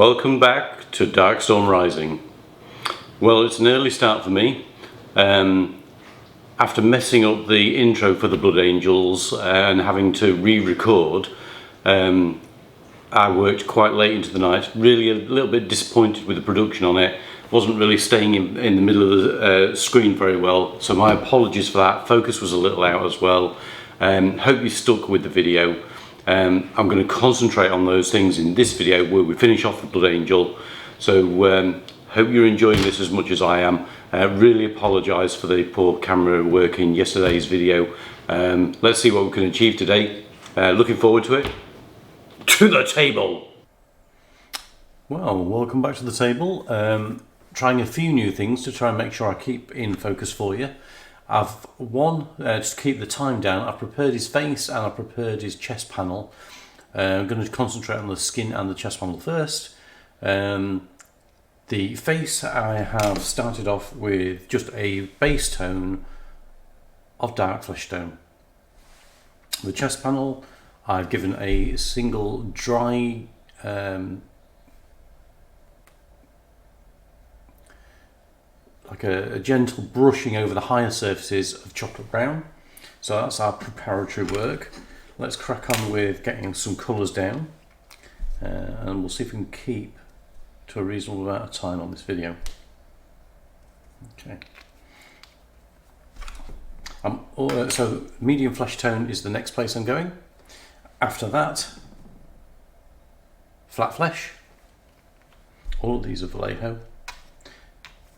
Welcome back to Darkstorm Rising. Well, it's an early start for me. After messing up the intro for the Blood Angels and having to re-record, I worked quite late into the night. Really a little bit disappointed with the production on it. Wasn't really staying in the middle of the screen very well, so my apologies for that. Focus was a little out as well. Hope you stuck with the video. I'm going to concentrate on those things in this video where we finish off the Blood Angel. So hope you're enjoying this as much as I am. Really apologise for the poor camera work in yesterday's video. Let's see what we can achieve today. Looking forward to it. To the table! Well, welcome back to the table. Trying a few new things to try and make sure I keep in focus for you. I've just to keep the time down, I've prepared his face and I've prepared his chest panel. I'm going to concentrate on the skin and the chest panel first. The face, I have started off with just a base tone of dark flesh tone. The chest panel, I've given a single dry like a gentle brushing over the higher surfaces of chocolate brown. So that's our preparatory work. Let's crack on with getting some colours down, and we'll see if we can keep to a reasonable amount of time on this video. Okay. So medium flesh tone is the next place I'm going. After that, flat flesh. All of these are Vallejo.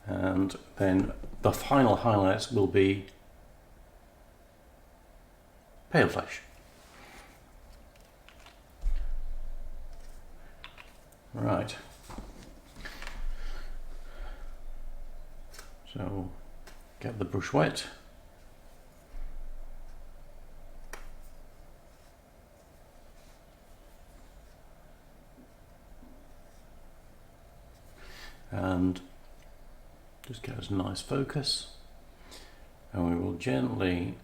And then the final highlights will be pale flesh. Right. So get the brush wet. And just get us a nice focus, and we will gently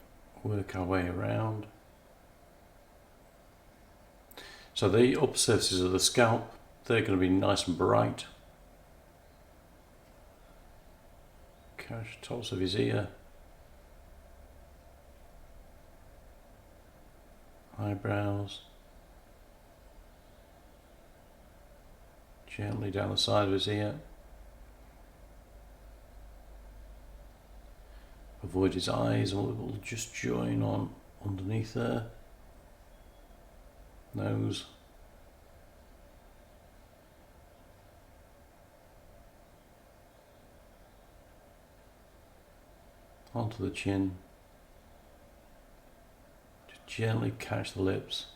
work our way around. So the upper surfaces of the scalp, they're going to be nice and bright. Catch tops of his ear, eyebrows, gently down the side of his ear. Avoid his eyes, and we'll just join on underneath there. Nose. Onto the chin. Just gently catch the lips.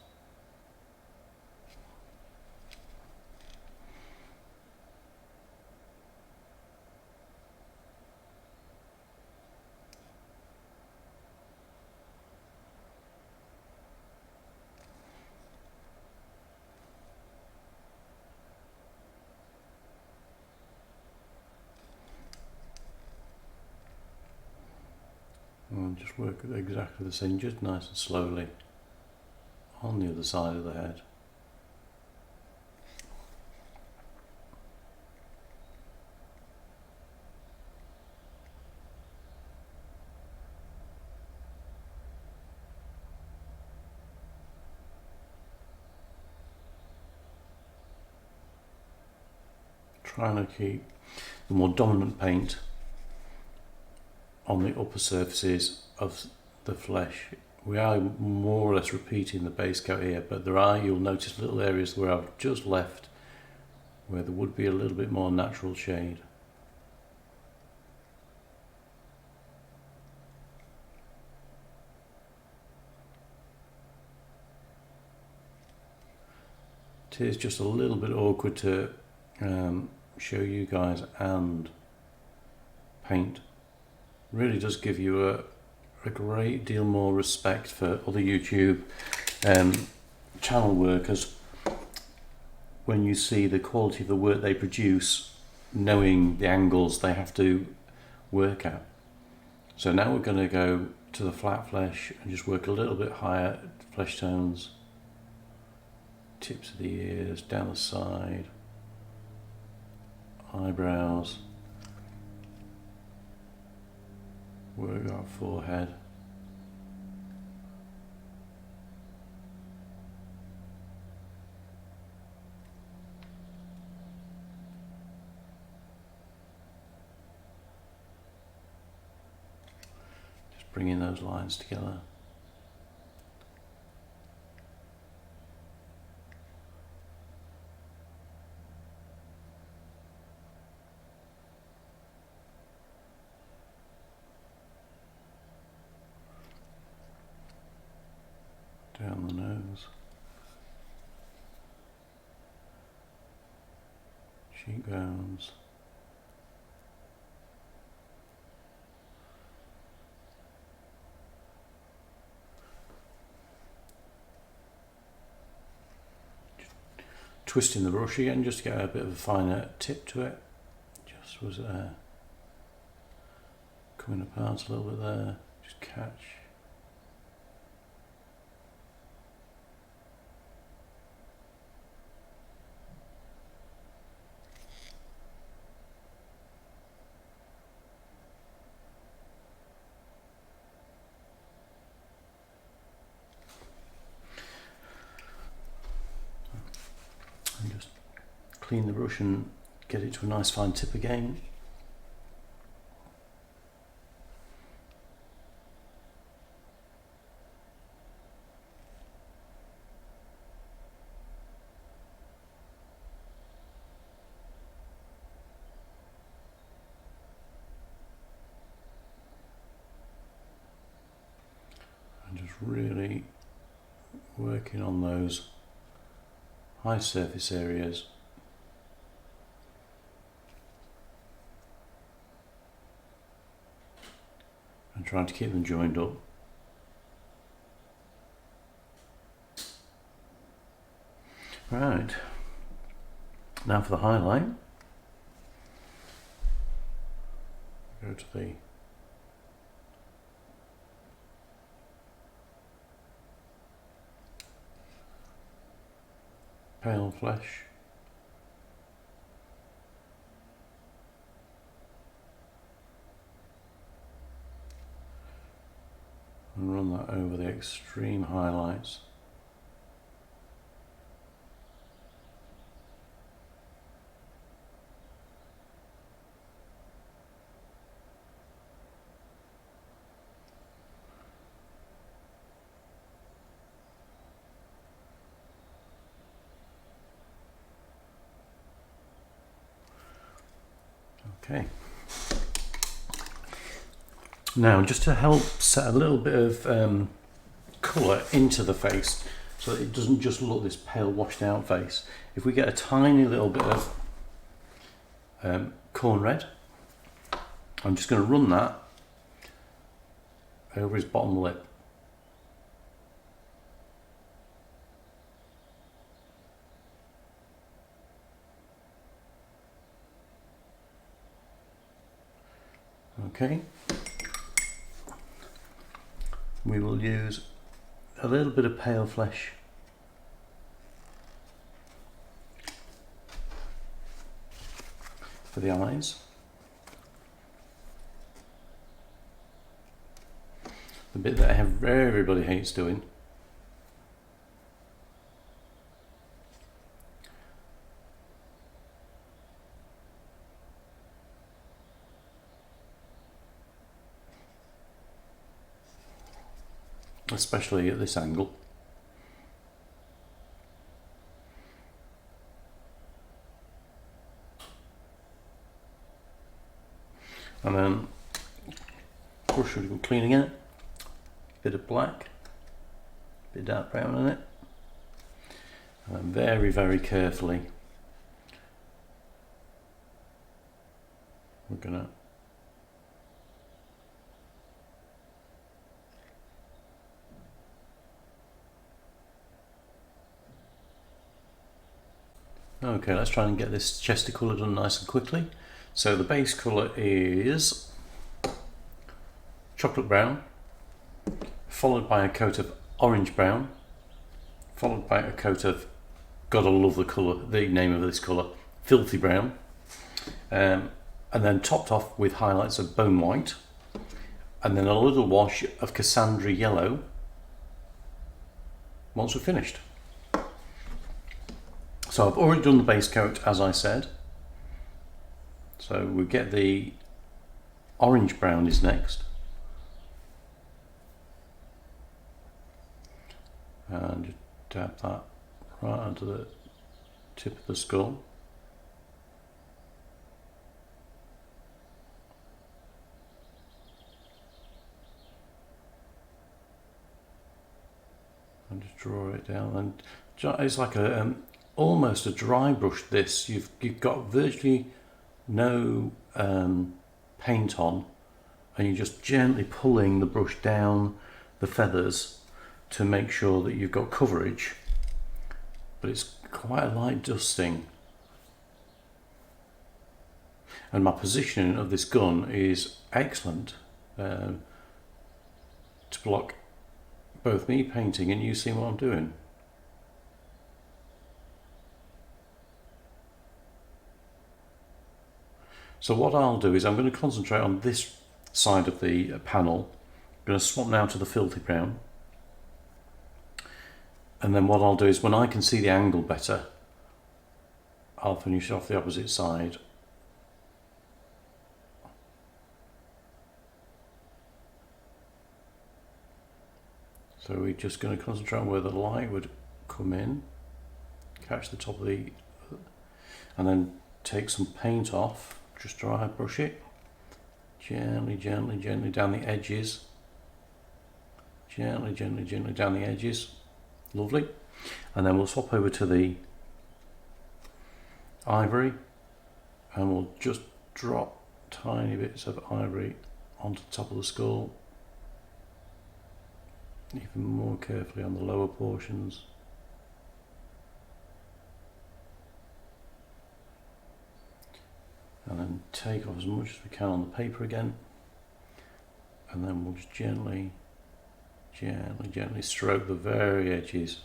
And just work exactly the same, just nice and slowly on the other side of the head. Trying to keep the more dominant paint on the upper surfaces of the flesh. We are more or less repeating the base coat here, but you'll notice little areas where I've just left where there would be a little bit more natural shade. It is just a little bit awkward to show you guys and paint. Really does give you a great deal more respect for other YouTube channel workers when you see the quality of the work they produce, knowing the angles they have to work at. So now we're going to go to the flat flesh and just work a little bit higher flesh tones, tips of the ears, down the side, eyebrows, work our forehead. Just bringing those lines together. Down the nose, cheekbones, twisting the brush again just to get a bit of a finer tip to it. Just was coming apart a little bit there, just catch. And just clean the brush and get it to a nice fine tip again. And just really working on those high surface areas. And trying to keep them joined up. Right, now for the highlight. Go to the pale flesh. And run that over the extreme highlights. Okay. Now, just to help set a little bit of colour into the face, so that it doesn't just look this pale washed out face, if we get a tiny little bit of corn red, I'm just going to run that over his bottom lip. Okay, we will use a little bit of pale flesh for the eyes. The bit that everybody hates doing. Especially at this angle. And then brush really good cleaning it. Bit of black, bit of dark brown in it. And then very, very carefully we're gonna okay, let's try and get this Chester colour done nice and quickly. So the base colour is chocolate brown, followed by a coat of orange brown, followed by a coat of, gotta love the colour, the name of this colour, filthy brown, and then topped off with highlights of bone white, and then a little wash of Cassandra yellow once we're finished. So I've already done the base coat, as I said. So we get the orange brown is next. And just dab that right onto the tip of the skull. And just draw it down, and it's like a almost a dry brush. This you've got virtually no paint on, and you're just gently pulling the brush down the feathers to make sure that you've got coverage, but it's quite a light dusting. And my positioning of this gun is excellent to block both me painting and you seeing what I'm doing. So what I'll do is I'm going to concentrate on this side of the panel. I'm going to swap now to the filthy brown. And then what I'll do is, when I can see the angle better, I'll finish off the opposite side. So we're just going to concentrate on where the light would come in, catch the top of the, and then take some paint off, just dry brush it, gently, gently, gently down the edges, gently, gently, gently down the edges, lovely. And then we'll swap over to the ivory, and we'll just drop tiny bits of ivory onto the top of the skull, even more carefully on the lower portions. And then take off as much as we can on the paper again, and then we'll just gently, gently, gently stroke the very edges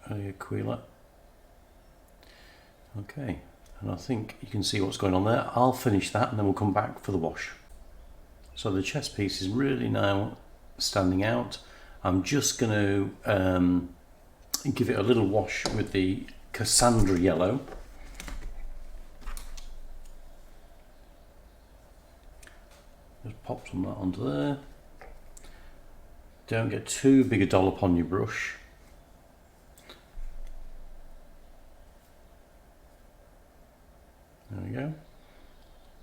of your Aquila. Okay, and I think you can see what's going on there. I'll finish that and then we'll come back for the wash. So the chest piece is really now standing out. I'm just going to give it a little wash with the Cassandra yellow. Just pop some of that onto there. Don't get too big a dollop on your brush. There we go.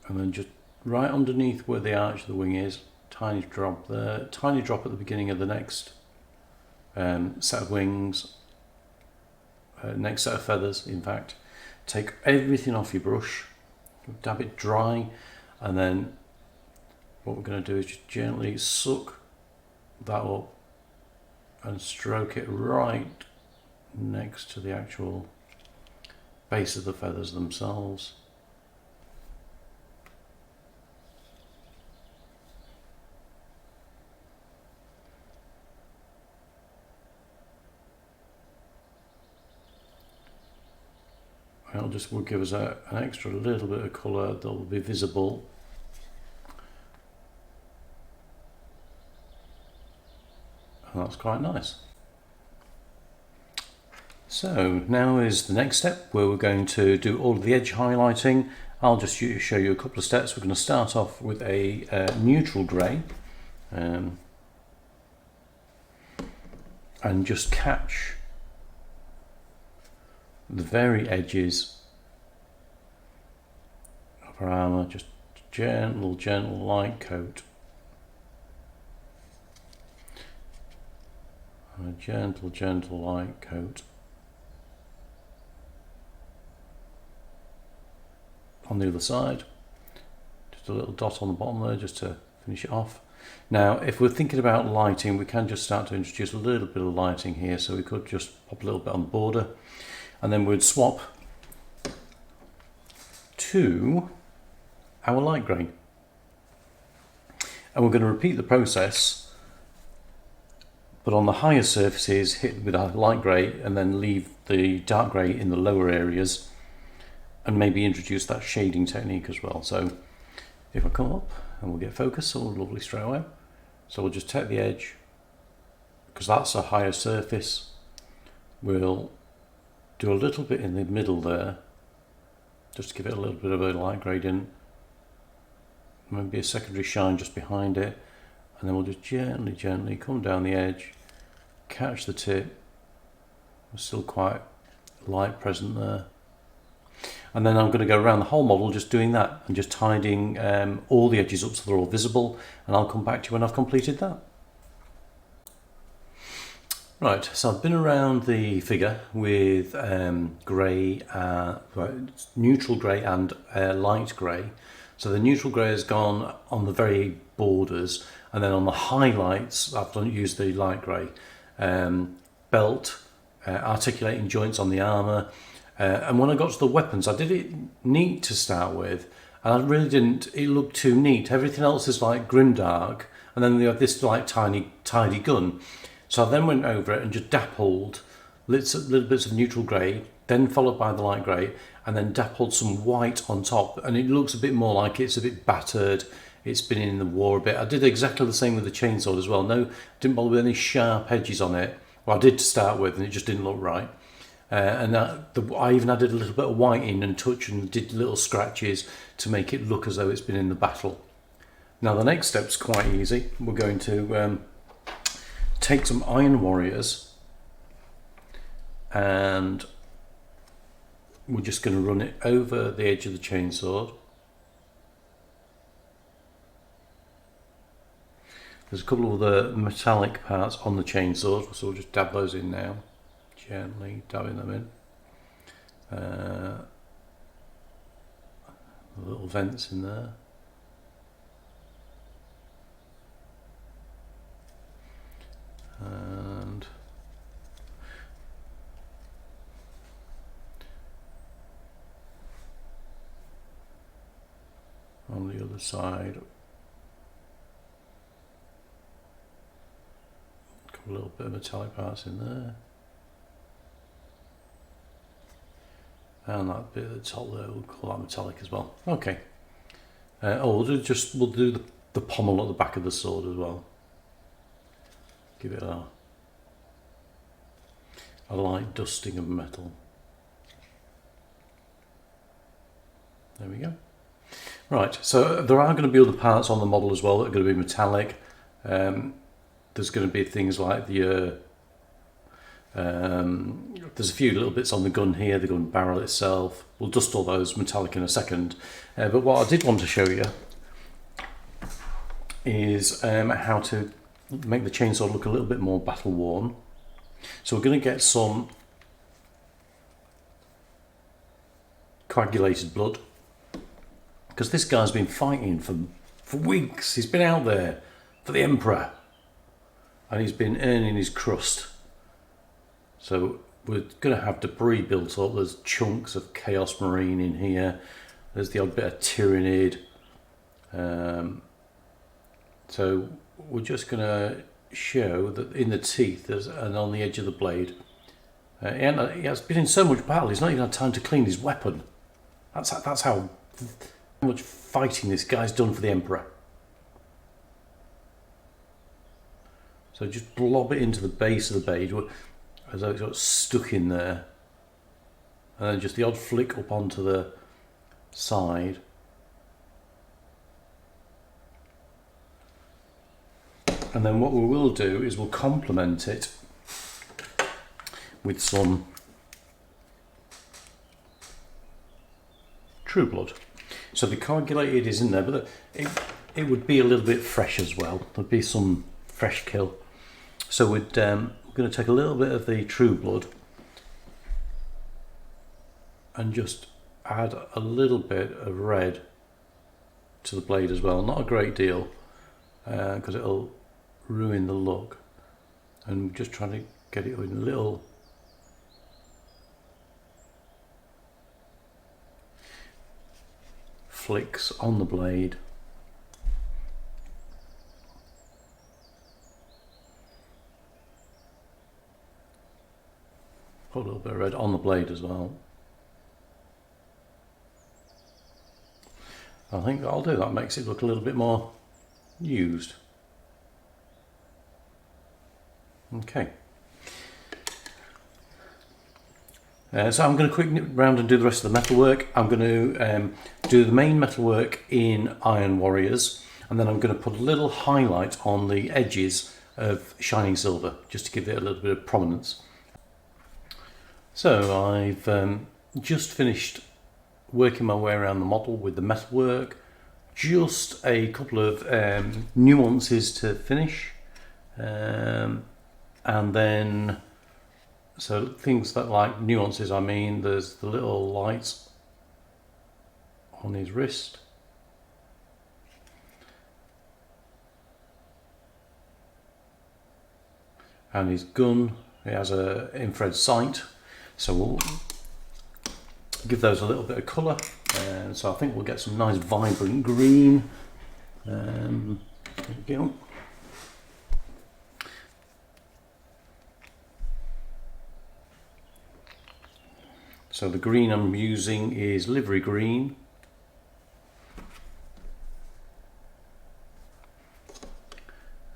And then just right underneath where the arch of the wing is, tiny drop there, tiny drop at the beginning of the next set of wings, next set of feathers in fact. Take everything off your brush, dab it dry, and then what we're going to do is just gently suck that up and stroke it right next to the actual base of the feathers themselves. Will give us an extra little bit of colour that will be visible. And that's quite nice. So now is the next step where we're going to do all of the edge highlighting. I'll just show you a couple of steps. We're going to start off with a neutral grey and just catch the very edges of our armour, just gentle, gentle light coat. A gentle, gentle light coat on the other side. Just a little dot on the bottom there just to finish it off. Now, if we're thinking about lighting, we can just start to introduce a little bit of lighting here. So we could just pop a little bit on the border, and then we'd swap to our light grey. And we're going to repeat the process, but on the higher surfaces hit with a light grey and then leave the dark grey in the lower areas, and maybe introduce that shading technique as well. So if I come up and we'll get focus, so lovely straight away. So we'll just take the edge, because that's a higher surface. We'll do a little bit in the middle there, just to give it a little bit of a light gradient. Maybe a secondary shine just behind it. And then we'll just gently come down the edge, catch the tip. There's still quite light present there. And then I'm going to go around the whole model just doing that and just tidying all the edges up so they're all visible, and I'll come back to you when I've completed that. Right, so I've been around the figure with grey, neutral grey and light grey. So the neutral grey has gone on the very borders, and then on the highlights I've used the light grey. Belt, articulating joints on the armour. And when I got to the weapons, I did it neat to start with, and I really didn't, it looked too neat. Everything else is like grimdark, and then they have this like tidy gun. So I then went over it and just dappled little bits of neutral grey, then followed by the light grey, and then dappled some white on top, and it looks a bit more like it's a bit battered, it's been in the war a bit. I did exactly the same with the chainsaw as well. No, didn't bother with any sharp edges on it. Well, I did to start with, and it just didn't look right. I even added a little bit of white in and touch and did little scratches to make it look as though it's been in the battle. Now the next step's quite easy. We're going to take some Iron Warriors, and we're just going to run it over the edge of the chainsaw. There's a couple of the metallic parts on the chainsaw, so we'll just dab those in now. Gently dabbing them in. The little vents in there. And on the other side, a little bit of metallic parts in there. And that bit at the top there, we'll call that metallic as well. Okay. We'll do the pommel at the back of the sword as well. Give it a light dusting of metal. There we go. Right, so there are going to be other parts on the model as well that are going to be metallic. There's going to be things like the there's a few little bits on the gun here, the gun barrel itself. We'll dust all those metallic in a second. But what I did want to show you is how to make the chainsaw look a little bit more battle worn. So we're going to get some coagulated blood, because this guy's been fighting for weeks. He's been out there for the Emperor, and he's been earning his crust. So we're going to have debris built up. There's chunks of Chaos Marine in here. There's the odd bit of Tyranid. So we're just going to show that in the teeth and on the edge of the blade. He has been in so much battle, he's not even had time to clean his weapon. That's how much fighting this guy's done for the Emperor. So just blob it into the base of the blade, as though it's got stuck in there, and then just the odd flick up onto the side. And then what we will do is we'll complement it with some True Blood. So the coagulated is in there, but it would be a little bit fresh as well. There'd be some fresh kill. So we're going to take a little bit of the True Blood and just add a little bit of red to the blade as well. Not a great deal, because it'll ruin the look. And we're just trying to get it in little flicks on the blade. Put a little bit of red on the blade as well. I think that'll do. That makes it look a little bit more used. Okay. So I'm going to quick nip round and do the rest of the metalwork. I'm going to do the main metalwork in Iron Warriors, and then I'm going to put a little highlight on the edges of Shining Silver, just to give it a little bit of prominence. So I've just finished working my way around the model with the metalwork. Just a couple of nuances to finish, and then so things that like nuances, I mean there's the little lights on his wrist, and his gun, it has a infrared sight, so we'll give those a little bit of colour, and so I think we'll get some nice vibrant green. There we go. So the green I'm using is livery green.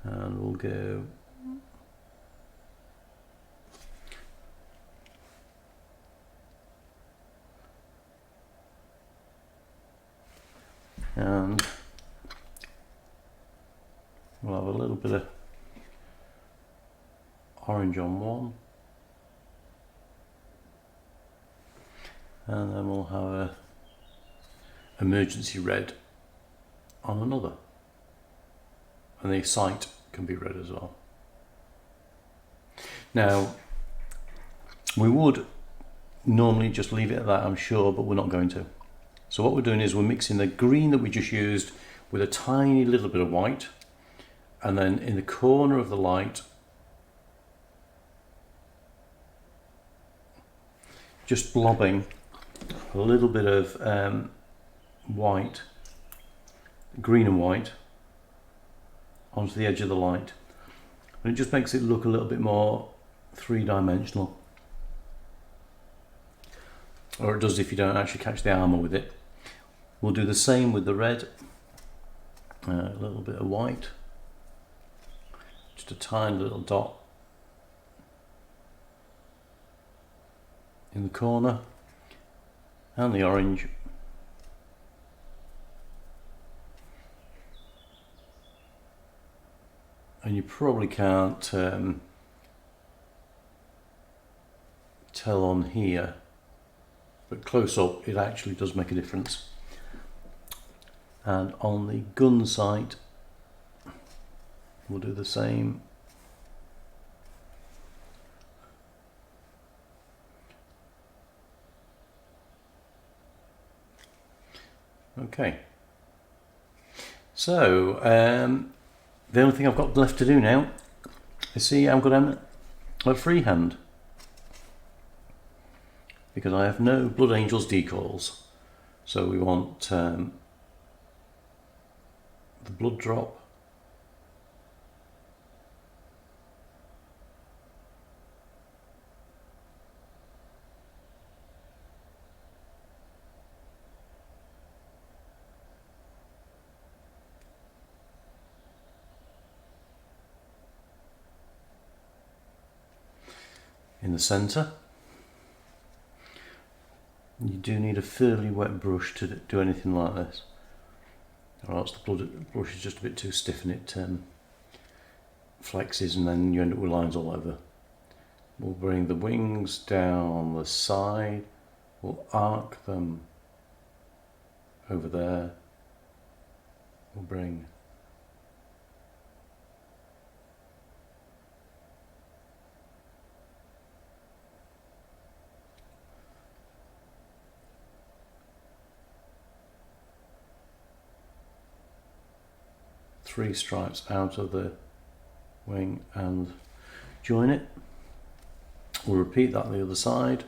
And we'll go and we'll have a little bit of orange on one, and then we'll have a emergency red on another, and the sight can be red as well. Now we would normally just leave it at that, I'm sure, but we're not going to. So what we're doing is we're mixing the green that we just used with a tiny little bit of white, and then in the corner of the light just blobbing a little bit of white, green and white, onto the edge of the light, and it just makes it look a little bit more three-dimensional, or it does if you don't actually catch the armour with it. We'll do the same with the red, a little bit of white, just a tiny little dot in the corner, and the orange. And you probably can't tell on here, but close up it actually does make a difference. And on the gun sight we'll do the same. Okay, so the only thing I've got left to do now is see I'm going to a freehand, because I have no Blood Angels decals. So we want the blood drop, in the centre. You do need a fairly wet brush to do anything like this, or else the brush is just a bit too stiff and it flexes, and then you end up with lines all over. We'll bring the wings down the side, we'll arc them over there, we'll bring three stripes out of the wing and join it. We'll repeat that on the other side.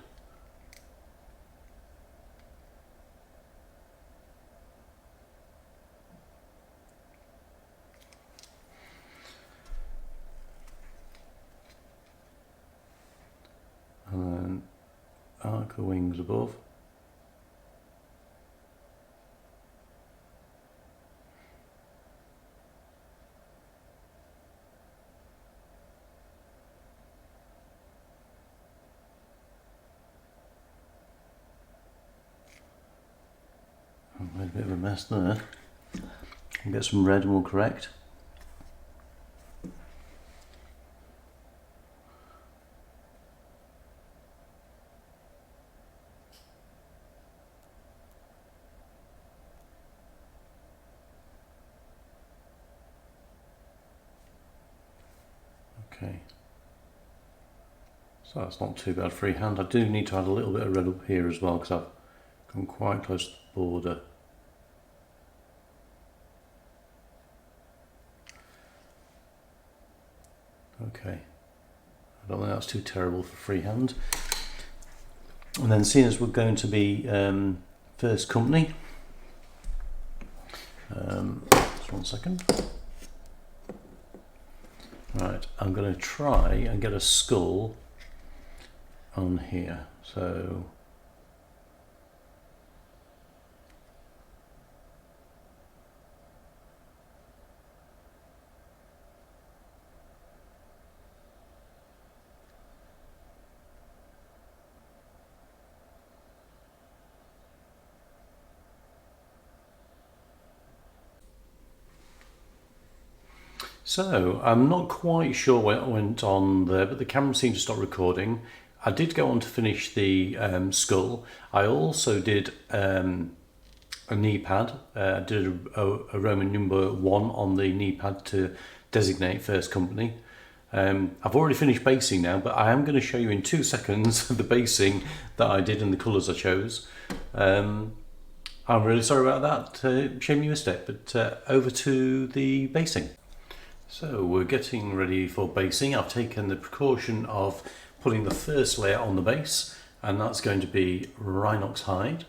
And then arc the wings above. Made a bit of a mess there. We'll get some red and we'll correct. Okay, so that's not too bad freehand. I do need to add a little bit of red up here as well because I've come quite close to the border. Okay, I don't think that's too terrible for freehand. And then seeing as we're going to be first company, just 1 second. Right, I'm going to try and get a skull on here. So I'm not quite sure what went on there, but the camera seemed to stop recording. I did go on to finish the skull. I also did a knee pad. I did a Roman number 1 on the knee pad to designate first company. I've already finished basing now, but I am going to show you in 2 seconds the basing that I did and the colours I chose. I'm really sorry about that. Shame you missed it, but over to the basing. So we're getting ready for basing. I've taken the precaution of putting the first layer on the base, and that's going to be Rhinox hide.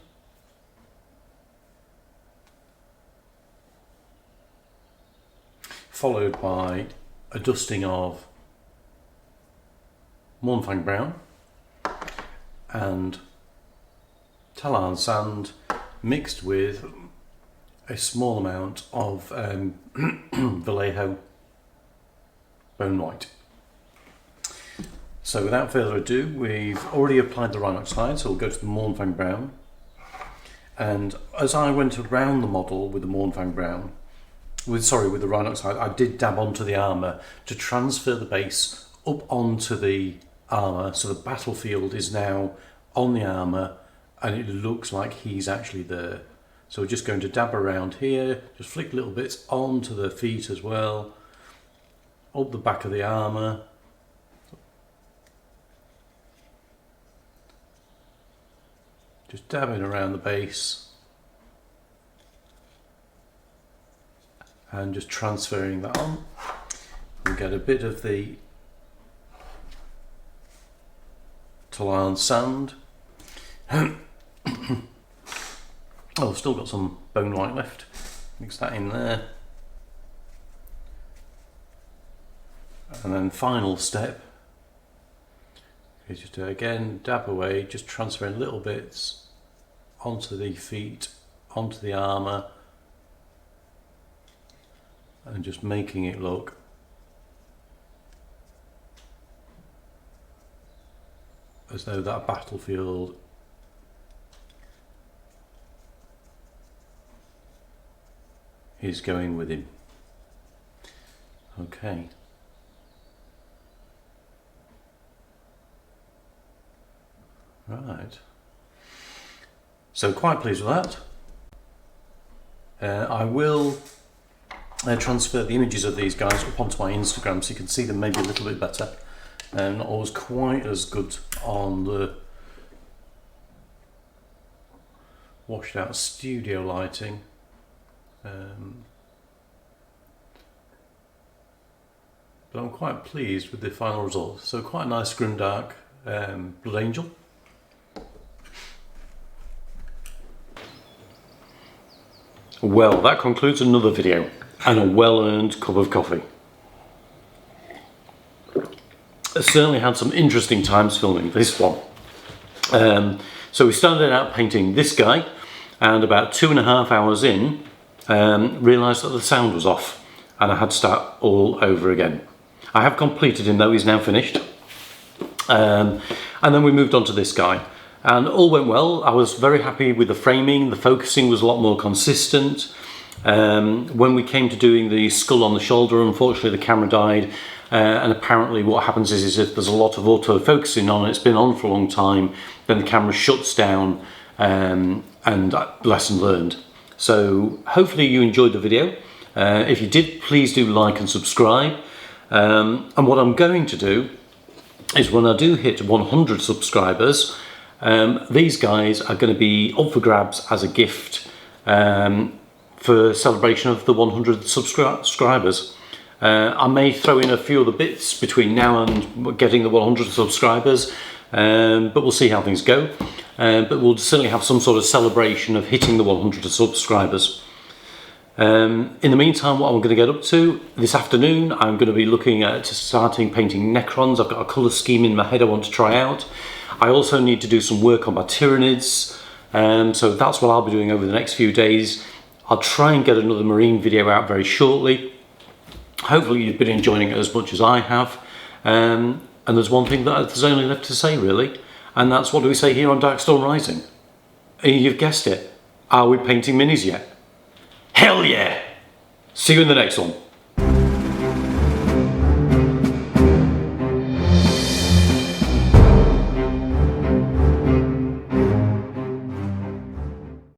Followed by a dusting of Mournfang brown and Tallarn sand mixed with a small amount of Vallejo bone white. So without further ado, we've already applied the Rhinox hide, so we'll go to the Mournfang brown. And as I went around the model with the Mournfang brown, with the Rhinox hide, I did dab onto the armour to transfer the base up onto the armour, so the battlefield is now on the armour and it looks like he's actually there. So we're just going to dab around here, just flick little bits onto the feet as well, up the back of the armour. Just dabbing around the base and just transferring that on. We get a bit of the Tallarn sand. Oh, I've still got some bone white left. Mix that in there. And then final step is just to again dab away, just transferring little bits onto the feet, onto the armour, and just making it look as though that battlefield is going with him. Okay. Right. So quite pleased with that. I will transfer the images of these guys up onto my Instagram so you can see them maybe a little bit better. Not always quite as good on the washed out studio lighting. But I'm quite pleased with the final result. So quite a nice grimdark Blood Angel. Well, that concludes another video and a well-earned cup of coffee. I certainly had some interesting times filming this one. So we started out painting this guy, and about 2.5 hours in, realised that the sound was off and I had to start all over again. I have completed him though, he's now finished. And then we moved on to this guy. and all went well. I was very happy with the framing. The focusing was a lot more consistent. When we came to doing the skull on the shoulder, unfortunately the camera died, and apparently what happens is if there's a lot of auto-focusing on, it's been on for a long time, then the camera shuts down, and lesson learned. So hopefully you enjoyed the video. If you did, please do like and subscribe. And what I'm going to do is when I do hit 100 subscribers, these guys are going to be up for grabs as a gift for celebration of the 100 subscribers. I may throw in a few other bits between now and getting the 100 subscribers, but we'll see how things go. But we'll certainly have some sort of celebration of hitting the 100 subscribers. In the meantime, what I'm going to get up to this afternoon, I'm going to be looking at starting painting Necrons. I've got a colour scheme in my head I want to try out. I also need to do some work on my Tyranids, so that's what I'll be doing over the next few days. I'll try and get another marine video out very shortly. Hopefully you've been enjoying it as much as I have. And there's one thing that there's only left to say really, and that's what do we say here on Darkstorm Rising? You've guessed it. Are we painting minis yet? Hell yeah! See you in the next one.